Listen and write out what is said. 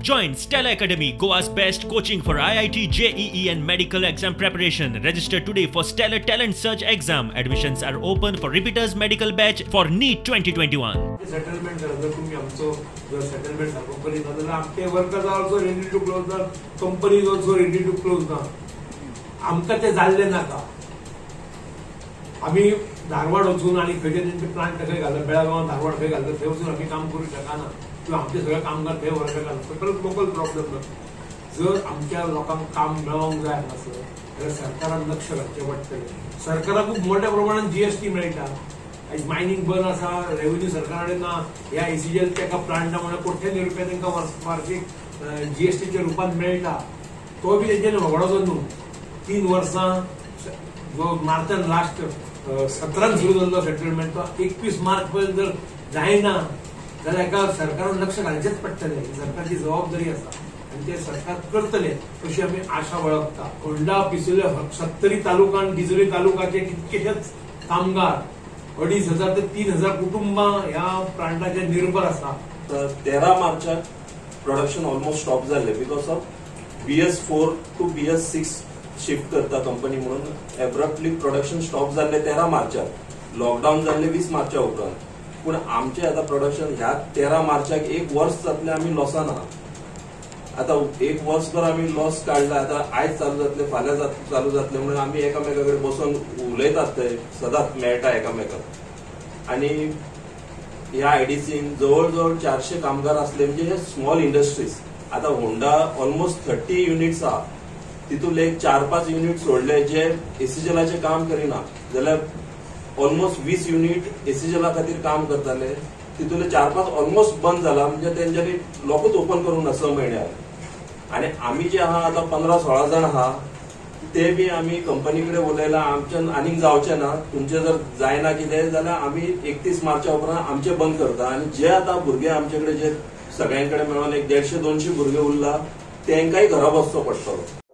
Join Stella Academy, Goa's best coaching for IIT, JEE and medical exam preparation. Register today for Stellar Talent Search exam. Admissions are open for repeaters medical batch for NEET 2021. Settlement जर तुम्ही आमचो जर settlement सारको करीत जाल्यार आमचे workers are also ready to close the company is also ready to close the आमकां ते जाल्ले नाका आम्ही धारवाड वचून आणि खंय तेंचे प्लांट खंय घालता बेळगांव धारवाड खंय घालता थंय वचून आम्ही काम करूंक शकना किंवा आमचे सगळे कामगार थंय वर्क घालता परत लोकल प्रॉब्लेम जर आमच्या लोकांक काम मेळोंक जाय हांगासर जाल्यार सरकारान लक्ष घालचें पडटलें सरकाराक खूब मोठ्या प्रमाणात जीएसटी मेळटा आज मायनिंग बंद आसा रेव्हेन्यू सरकारान ना ह्या एसीजीएलच्या एका प्लांटा म्हणून कोट्यांनी रुपया तांकां वार्षिक जीएसटीच्या रुपान मेळटा तो बी तेंच्यानी वगडाचो न्हू 3 वर्सां जो मार्चान लास्ट 17 सुरू जाल्लो सेटलमेंट तो 21 मार्च पर्यंत जर जायना जाल्यार एका सरकारान लक्ष घालचेच पडटलें सरकारची जबाबदारी आसा आणि ते सरकार करतले अशी आमी आशा बाळगता फोंडा पिसुले 70 तालुका आनी डिजोरी तालुकाचे कितकेशेच कामगार 2,500 ते 3,000 कुटुंबां ह्या प्लांटाचे निर्भर आसा 13 मार्चाक प्रोडक्शन ऑलमोस्ट स्टॉप जाल्ले because of BS4 to BS6 shift करता कंपनी म्हणून एब्रप्टली प्रोडक्शन स्टॉप जाल्ले 13 मार्चाक लॉकडाऊन जाल्ले 20 मार्चा उपरांत पूण आमचे आता प्रोडक्शन ह्या 13 मार्चाक 1 वर्स जातले आमी लॉसान आहा आता 1 वर्सभर आमी लॉस काढला आता आयज चालू जातले फाल्यां चालू जातले म्हणून आमी एकामेका कडेन बसून उलयतात ते सदांच मेळटा एकामेकाक आणि ह्या आयडीसीन जवळजवळ 400 कामगार असले म्हणजे हे स्मॉल इंडस्ट्रीज आता होंडा ऑलमोस्ट 30 युनिट्स आहा तितून एक 4-5 युनिट सोडले जे एसीजलाचे काम करिना जाल्यार ऑलमोस्ट 20 युनिट एसीजला खातीर काम करताले तितून 4-5 ऑलमोस्ट बंद जाला म्हणजे तेंच्यांनी लॉकूच ओपन करूंक ना 6 म्हयन्याक आणि आम्ही जे आहा आता 15-16 जण आहा ते बी आम्ही कंपनी कडेन उलयला आमच्यान आनीक जावचें ना तुमचे जर जायना कितें जाल्यार आमी 31 मार्चा उपरांत आमचे बंद करता आणि जे आता भुरगे आमचे कडेन जे सगळ्यां कडेन मेळोन एक 150-200 भुरगे उरला तेंकाय घरा बसचो पडटलो